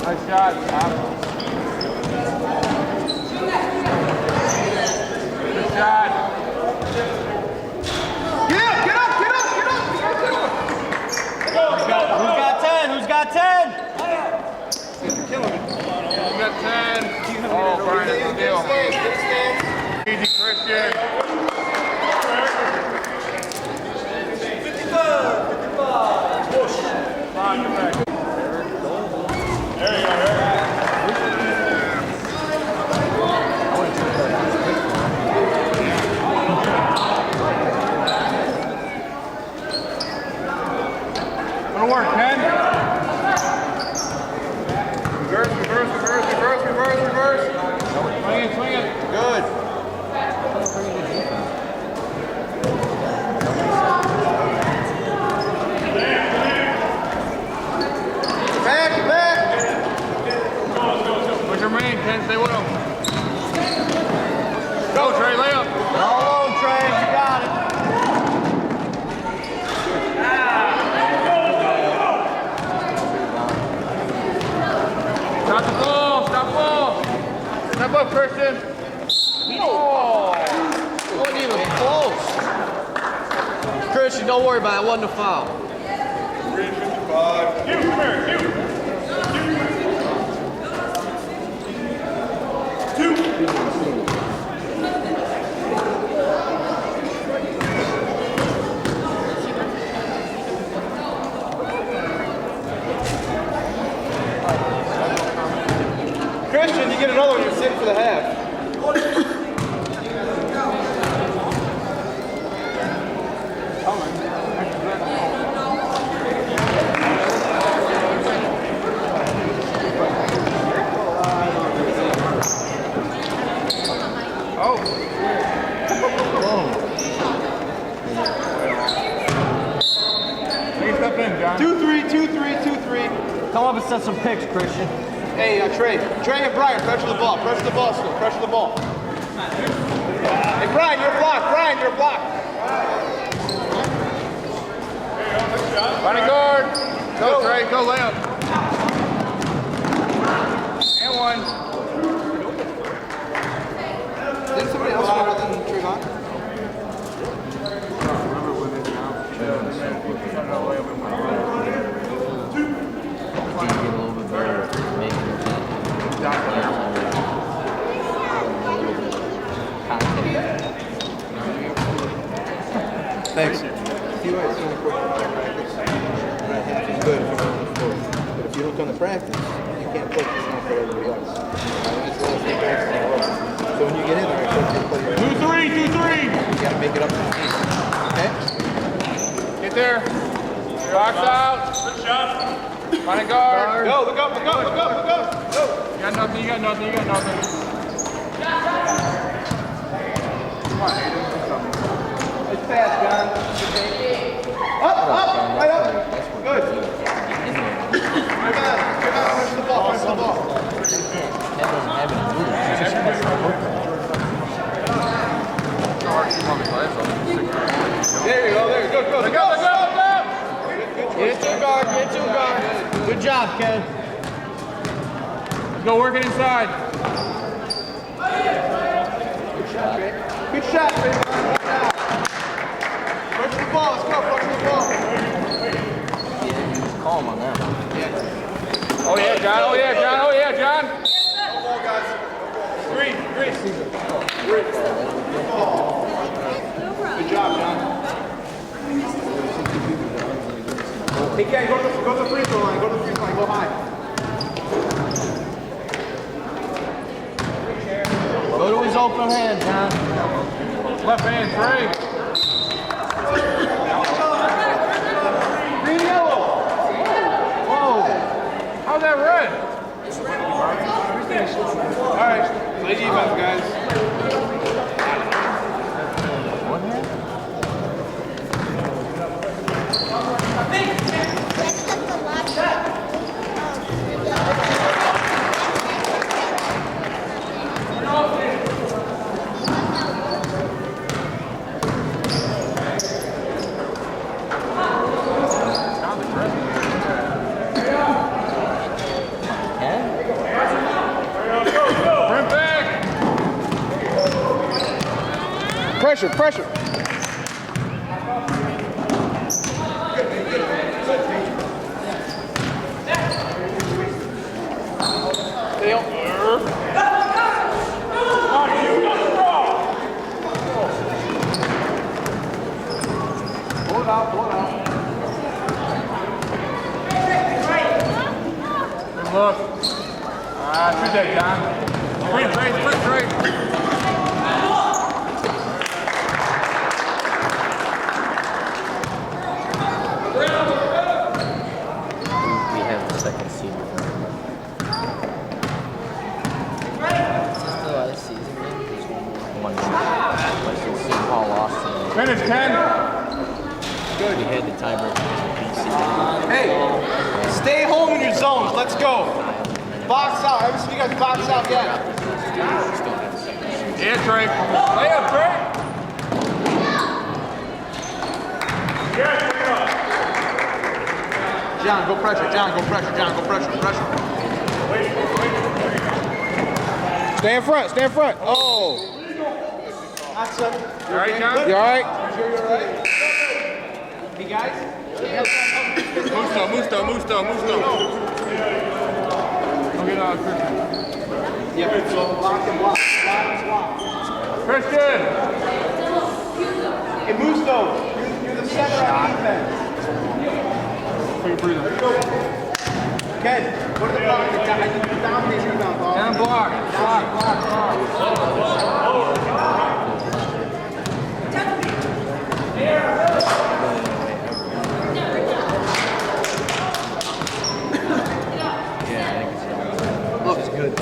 Nice shot, Tom. Good shot. Get up, get up, get up, get up, get up. Who's got 10? Who's got 10? You got 10. Oh, Brian, good deal. Easy, Christian. 55. Push. Fine, get back. There you go, there you go. Gonna work, Ken. Reverse, reverse, reverse, reverse, reverse, reverse. Swing it, swing it. Good. Back, back. Where's your main, Ken? Stay with him. Go, Trey, lay up. Oh, Trey, you got it. Stop the ball, stop the ball. Step up, Christian. Oh, Wasn't even close. Christian, don't worry about it. It wasn't a foul. 355. Come here, Christian, you get another one. You're sitting for the half. Step in, John. 2-3, 2-3, 2-3. Come up and set some picks, Christian. Hey, Trey and Brian, pressure the ball still, pressure the ball. Hey, Brian, you're blocked, Brian, you're blocked. Running guard. Go, Trey, go layup. And one. Didn't somebody else score than Trevon? Thanks. See why it's so important to practice? Right half is good if you're on the floor. But if you don't come to practice, you can't play because not for everybody else. So when you get in there, it's like you play your 2-3, 2-3. You gotta make it up to the team. Okay? Get there. Box out. Good shot. Running guard. Go, look up, look up, look up, look up. Go. You got nothing, you got nothing, you got nothing. Come on, Hayden, do something. It's fast, John. Up, right up. Good. Push the ball, push the ball. There you go, there you go, go, go, go, go. Get to guard, get to guard. Good job, Ken. Let's go working inside. Good shot, Trey. Good shot, Trey. Push the ball, let's go, push the ball. Yeah, he was calm on that one. Oh yeah, John, oh yeah, John, oh yeah, John. No ball, guys. Three. Good job, John. Hey, Ken, go to the free throw line, go to the free throw line, go high. Go to his open hand, John. Left hand, Trey. Green, yellow. Whoa. How's that red? All right, play defense, guys. What hand? Pressure, pressure. Pull it out, pull it out. Good look. Shoot that, John. Straight. We have the second seed. Is this the last season? There's one more. Western St. Paul lost to Finish 10. we had the tiebreaker because BC. Hey, stay home in your zones. Let's go. Box out. I haven't seen you guys box out yet. Yeah, Trey. Lay up, Trey. Yeah, Trey. John, go pressure. John, go pressure. John, go pressure. Pressure. Stay in front. Stay in front. Oh. That's it. You all right, John? You all right? Sure you're all right? Hey, guys. Musto. Okay, no, Christian. Yeah, so lock and block. Christian! Hey, Musto, you're the center on defense. Take a breather. Ken, what are the blocks? I think you dominate your rebound. Down block. Looks good.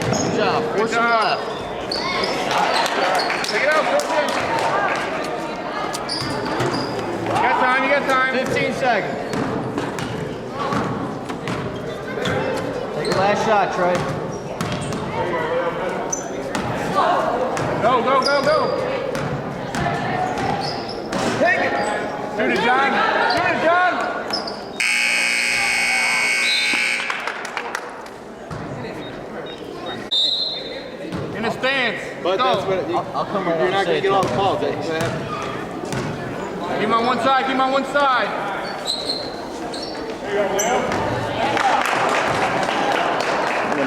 Good job. Force him left. Take it out, Christian. You got time. 15 seconds. Take your last shot, Trey. Go. Take it. Shoot it, John. In the stance. But Go. that's what I'll come right you're out not and going to say get it. all the calls. That's what happens. Keep him on one side.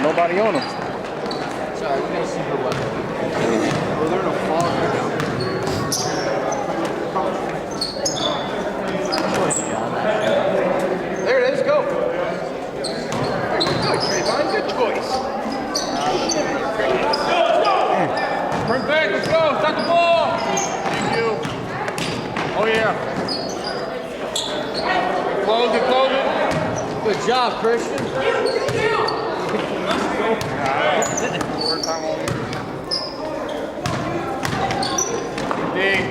Nobody on them. Sorry, we got a super weapon. Well, they're in a fog right now. There it is, go. Good, Trevon, good choice. Sprint back. Let's go. Start the ball. Thank you. Oh, yeah. Close it. Good job, Christian. First time all year. Dig.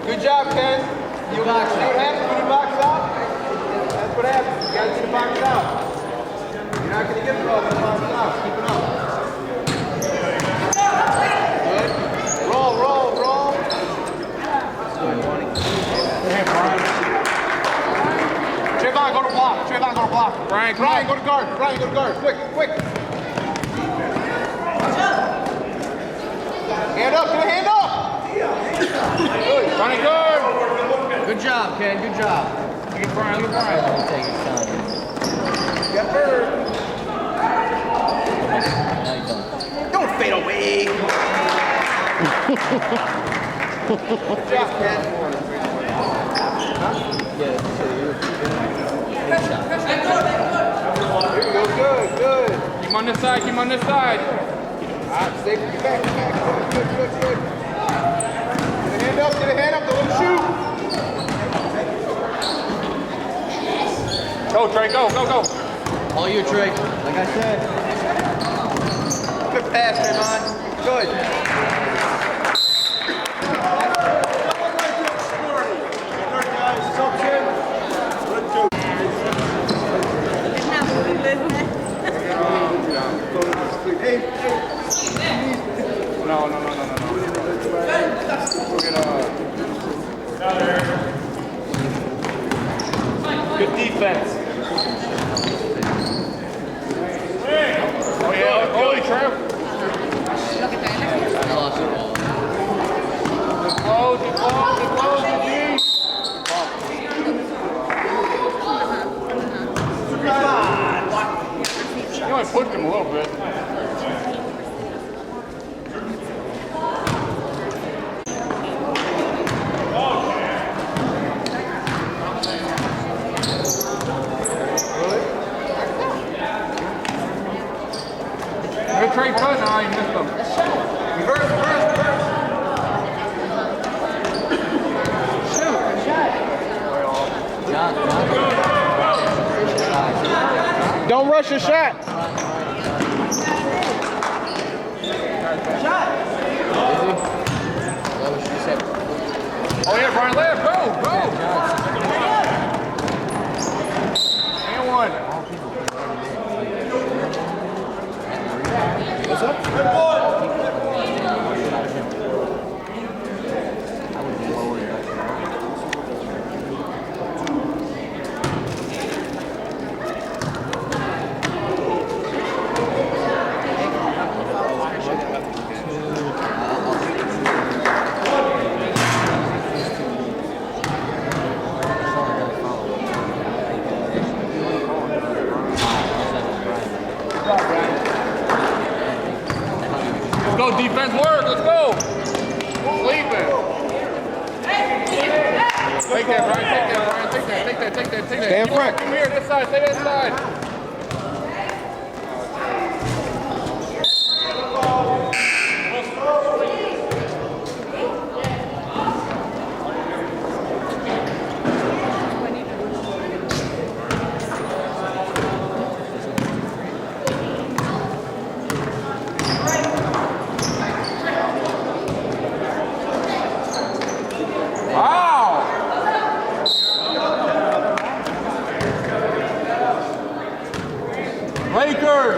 Good job, Ken. You box see out. what happens when you box out? That's what happens. You guys need to box out. You're not going to get it all if you box out. Keep it up. Good. Roll. Trevon, go to block. Brian, come Brian, on. go to guard. Quick. Hand up. Get a hand up. Running good. Good job, Ken. Good job. Look at Brian. Take his time. Get bird. Now you done. Don't fade away. Good job, Ken. Yeah, so you're good shot. Here you go. Good. Keep him on this side. Stay back. Good. Get a hand up. Don't let him shoot. Go, Trey. Go. All you, Trey. Like I said. Good pass, Trevon. Good. Hey, No. Good defense. Oh yeah, holy Trev. I lost the ball. Close, deep. You only pushed him a little bit. Good trade cut now, you missed them. Reverse. Don't rush your shot. Oh yeah, Brian, left, go! And one. What's up? Good boy. Let's go, defense work, let's go! Sleeping. Take that, Brian, take that. Stay in front. Come here, this side, stay that side.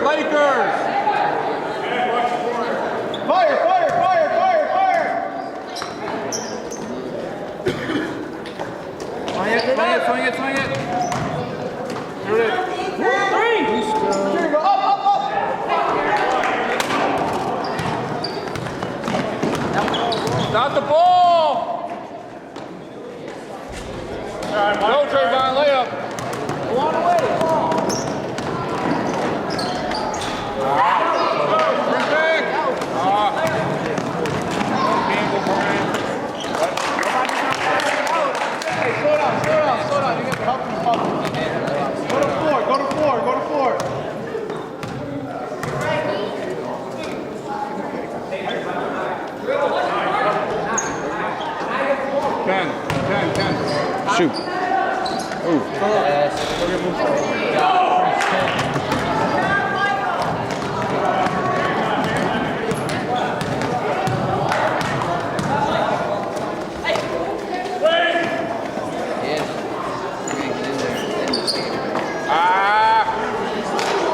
Lakers! Fire! Swing it. Here it is. Three! Here we go. Up! Stop the ball! Go, Trevon, layup. Go on away. Bring back. Hey, slow down. You get help from the ball. Go to floor. 10. Shoot. Ooh.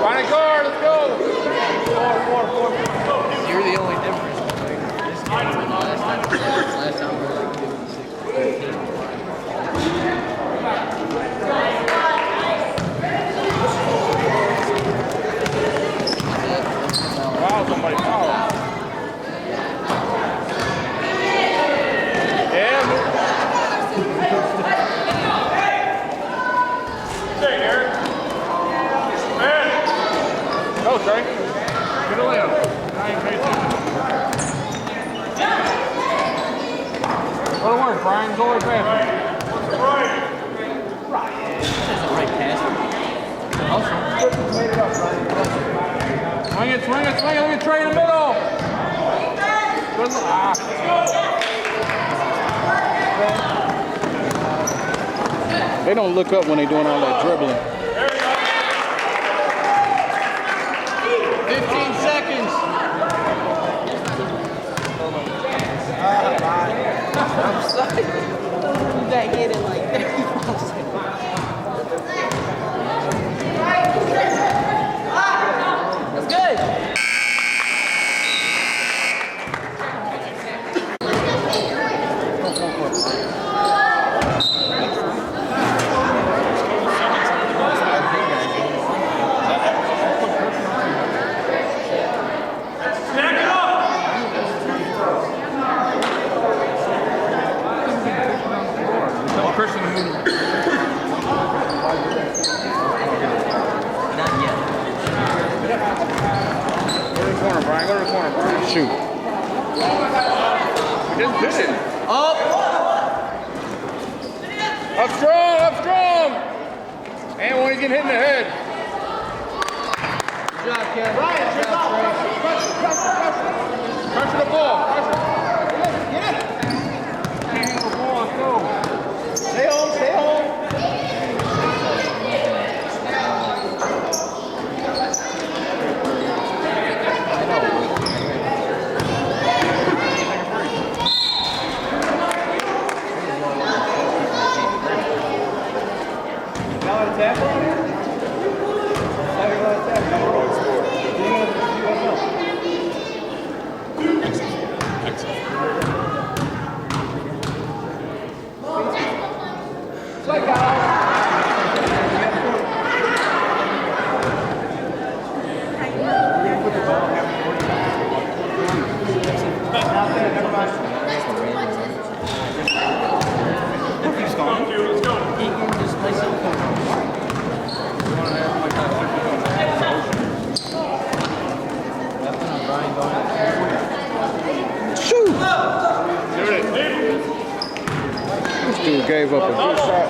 Find a guard, let's go. 4. You're the only difference between this game and last time we were like 56-13. Wow, somebody fouled. Yeah. Stay, Eric. Man. Go, Trey. Get a layup. I ain't paid attention. Go to work, Brian. Go right past me. That's the right pass. Swing it. Look at Trey in the middle. Good luck. They don't look up when they're doing all that dribbling. 15 seconds. I'm sorry. You got hit in like 35 seconds. That's good. Shoot. We just did it. Up. Up strong, up strong. And when he's getting hit in the head. Good job, Ken. Brian, Good job, Trey. Pressure the ball. Pressure. Get it. Can't handle the ball. Let's go. Stay home, stay home. Now an attack on here? Now you're going to attack. This dude gave up a good shot.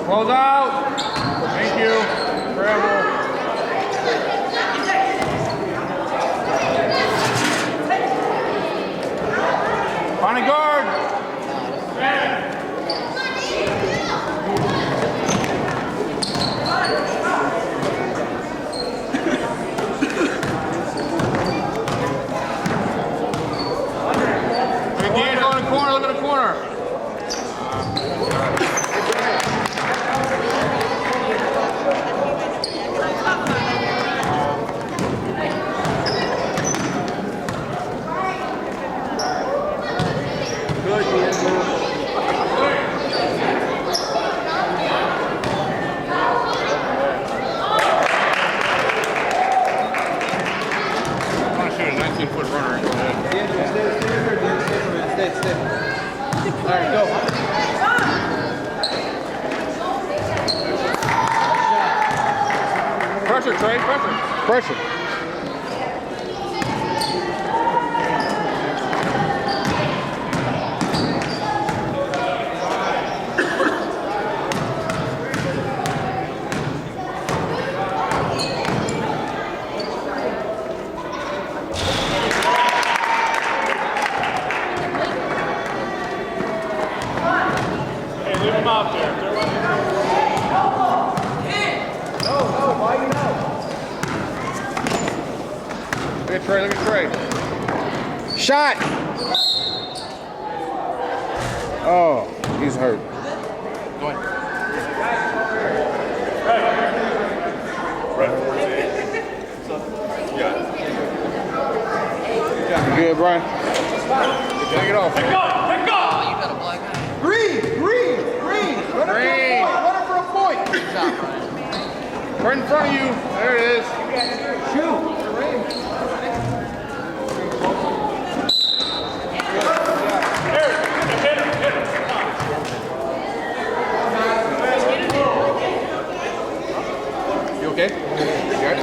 Close out. Thank you. Travel. Find a guard. Hey, Dan, go in the corner. Look at the corner. I want to shoot a 19-foot runner into the head. Stay. All right, go. Pressure, Trey, pressure. Pressure. Hey, leave him out there. Look at Trey, look at Trey. Shot! Oh, he's hurt. Go ahead. You good, Brian? Take it off. Go! You got a black eye. Green. Run Green. it for a point. Good job, Brian. Right in front of you. There it is. Shoot. You okay? You got it?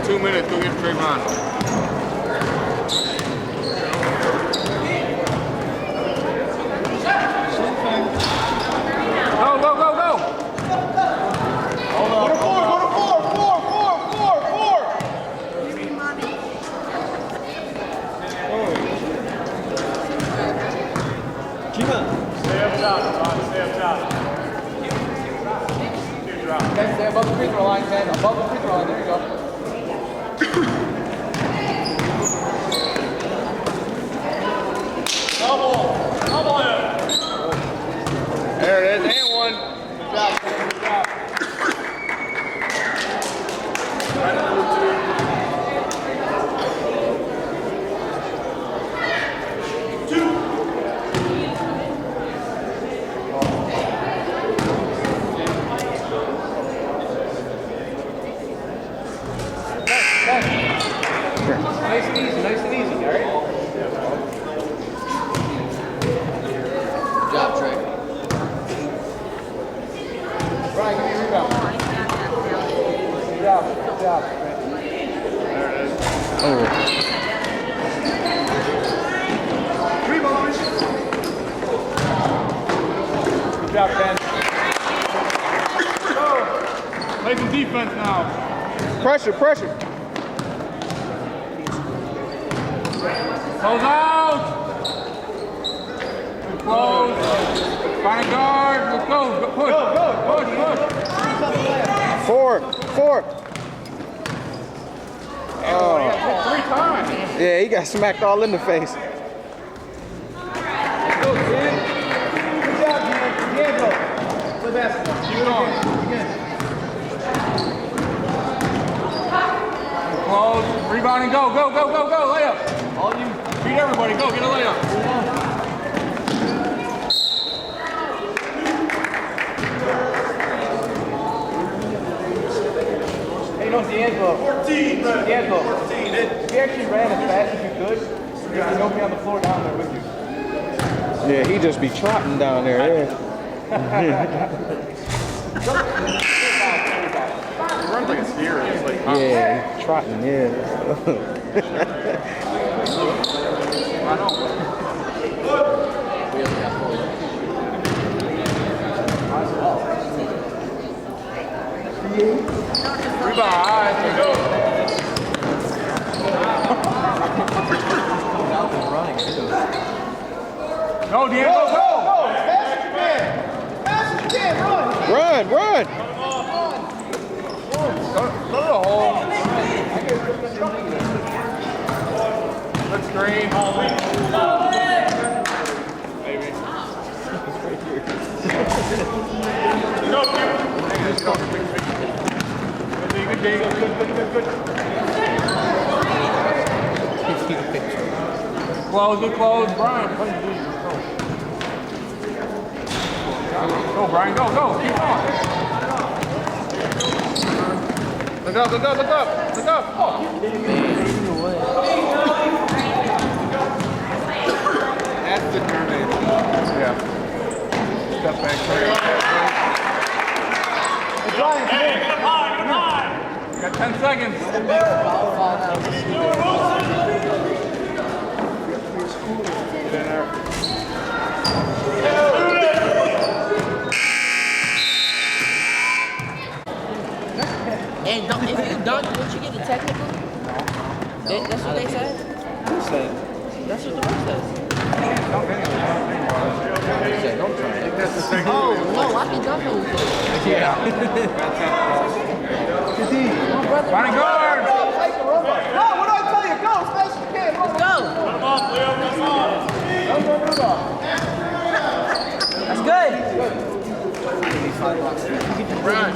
2 minutes, go get Trevon. Go! Go to four. Stay up top, Ron. Stay up top. Teardrop. Okay, stay above the free throw line, Ken. Above the free throw line. There you go. Double him. There it is, and one. Good job. nice and easy, all right? Good job, Trey. Brian, give me a rebound. Good job. Good job. Oh. Rebound. Good job, Ben. Play some defense now. Pressure, pressure. Close out. Close. Find a guard. Let's go. Push. Push. Four. Oh. 3 times. Yeah, he got smacked all in the face. Good job, Diego. Play basketball. Keep it on. Close. Rebound and go. Layup. All you. Beat everybody. Go. Get a layup. Hey, no, D'Angelo. 14, bro. D'Angelo. 14. If you actually ran as fast as you could, there's nobody on the floor down there with you. Yeah, he just be trotting down there. Yeah. He runs like a steer. It's like, Yeah, he trotting. Yeah. I know. Rebound. All right, let's go. Go, Diego, go! Fast as you can, run. Run. Go to the hole. Let's screen. Maybe. Go, Good, Diego. Good. Close. Brian, play D. Go, Brian, go. Keep on. Look up. That's the tournament. Yeah. Step back. Brian, come here. You got 10 seconds. Get in there. And if you dunk, don't you get a technical? No. That's what they said? Who said? That's what the ref says. Don't try it. Oh, no, I can dunk those. Yeah. Find a guard. No, what do I tell you? Go as fast as you can. Let's go. That's good. Run.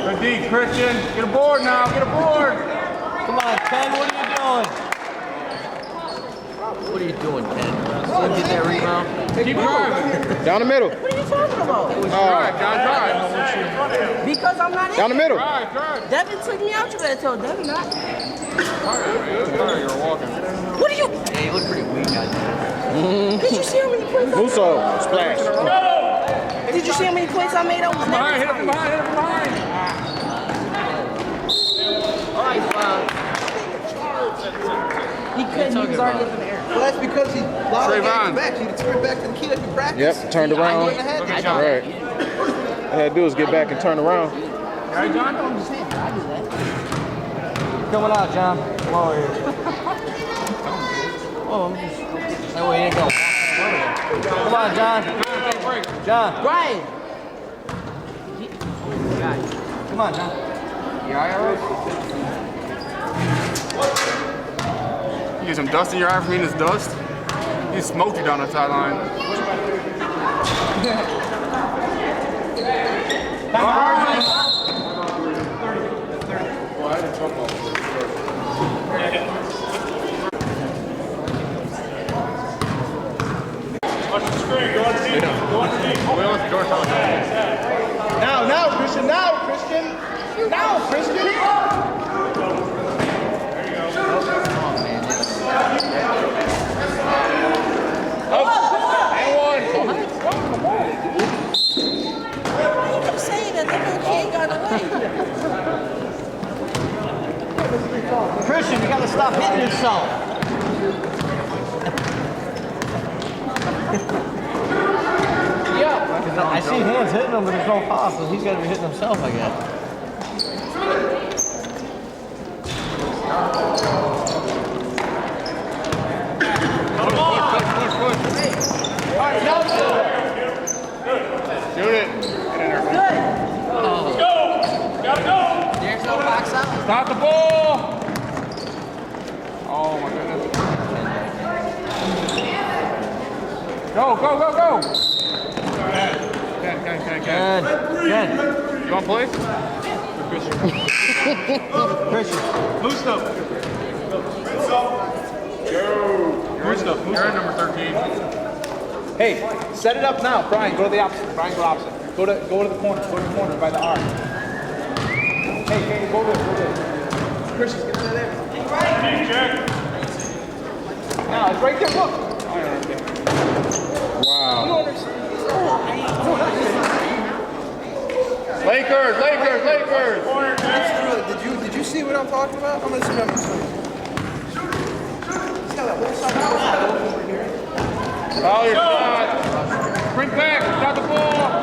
Good D, Christian. Get a board now. Get a board. Come on, Ken, what are you doing? What are you doing, Ken? Still get that rebound? Keep driving. Down the middle. What are you talking about? Drive, John, drive. Because I'm not in Down the middle. Drive. Devin took me out. You better tell Devin not. You're walking. What are you? Yeah, you look pretty weak out there. Did you see how many points I made? Muso, splash. Did you see how many points I made? I was Behind, hit never him behind. All right, he couldn't. He was already up in the air. Well, that's because he lollygaged Trevon. back. He turned back to the key like in practice. Yep, turned around. Look at John. Right. All I had to do is get back and turn around. Right, John? I'm just saying, I do that. Coming out, John. Come over here. Oh, I'm just. That way you ain't go. Come on, John. John. Brian. Come on, John. You all right? You get some dust in your eye from eating this dust? He smoked you down the sideline. Watch the screen. Go on, Now, Christian, now, Christian. Now, Christian. I'm saying that the little kid got away. Christian, you gotta stop hitting yourself. Yeah. I see hands hitting him, but there's no foul, so he's gotta be hitting himself, I guess. Shoot it. Let's go. Gotta go. There's no box out. Stop the ball. Oh my goodness. Go. Ken. You want to play? Christian. Loose up. You're in number 13. Hey, set it up now. Brian, go to the opposite. Brian, go opposite. Go to the corner. Go to the corner by the arc. Hey, go there. Christian, get under there. Now, it's right there. Look. Wow. You don't understand. Lakers. That's true. Did you see what I'm talking about? I'm gonna see what I'm saying. He's got that whole side over here. Oh, your shot. Sprint back. Stop the ball.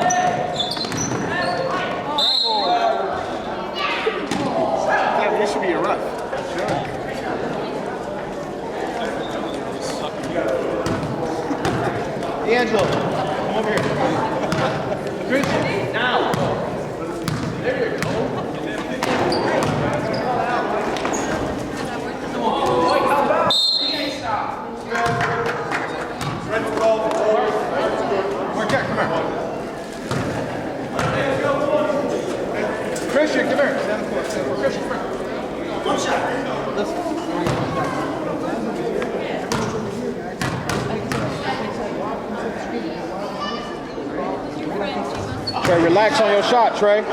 Yeah, this should be a ref. D'Angelo, come over here. Christian, now. There you go. Marquette, come here. Christian, come here. Stand on the court. Christian, come here. One shot. Trey, relax on your shot, Trey.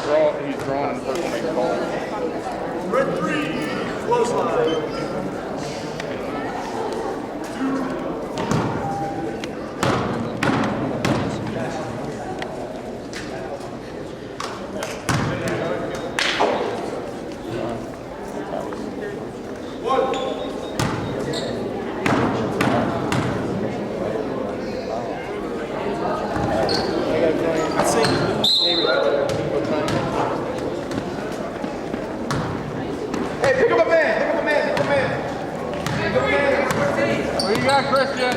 Go! He's drawn and the person makes the ball. Red 3, close line. Hey, pick up a man. What you got, Christian?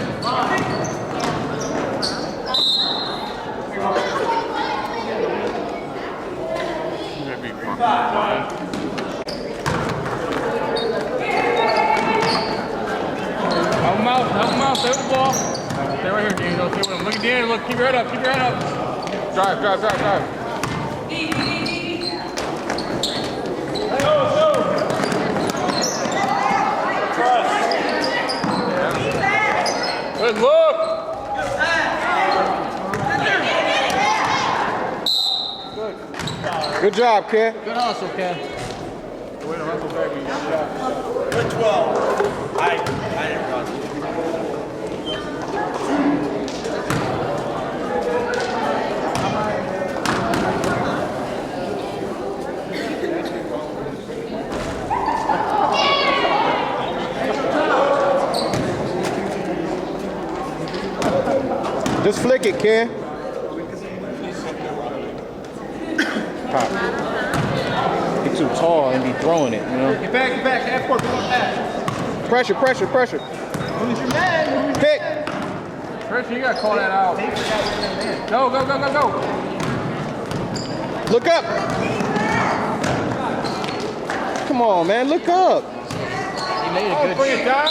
Help him out, save the ball. Stay right here, D'Angelo. Stay with him. Look at D'Angelo, look, keep your head up. Drive. Good look. Good job, kid. Good hustle, Ken. Way to hustle back when you get shot. Red 12. I didn't run. Just flick it, kid. Pop. He's too tall and be throwing it, you know? Get back. Half court, come back. Pressure. Who's your man? Pick. Christian, you gotta call that out. Go. Look up. Come on, man. Look up. made a good Bring it down.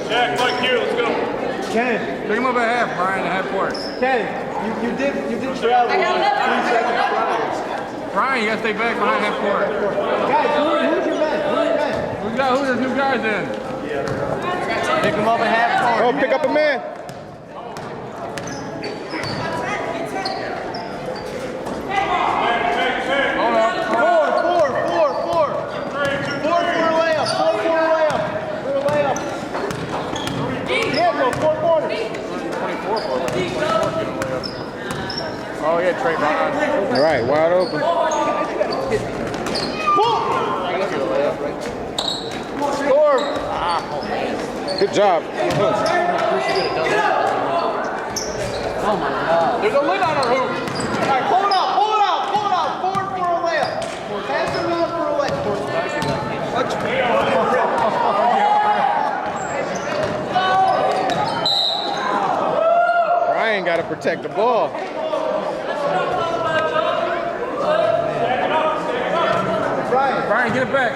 Jack, Mike here, let's go. Ken, Pick him up at half, Brian, at half court. Ken, you did travel like 3 seconds prior. Brian, you gotta stay back behind half court. Guys, who's your men? Who's the two guys in? Pick him up at half court. Oh, pick up a man. Hold up. Four for a layup. For a layup. Yeah, go 4 quarters. Oh, yeah, Trevon. All right, wide open. Score. Good job. Oh my God. There's a lid on our hoop. All right, pull it out. 4 for a layup. Pass it around for a layup. Brian got to protect the ball. Brian, get it back.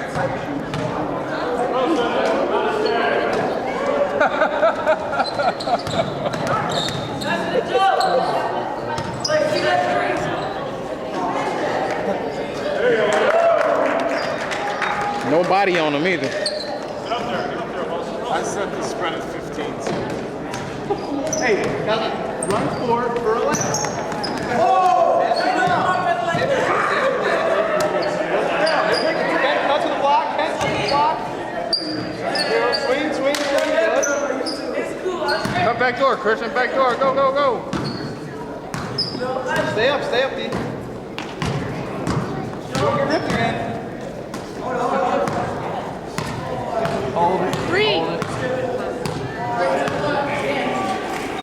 No body on him either. I set the spread at 15. Hey, run for a layup. Touch the block. Swing. Cut back door, Christian, back door. Go, go, go. Stay up, D. Don't get ripped again. Hold it. Three. Hold it.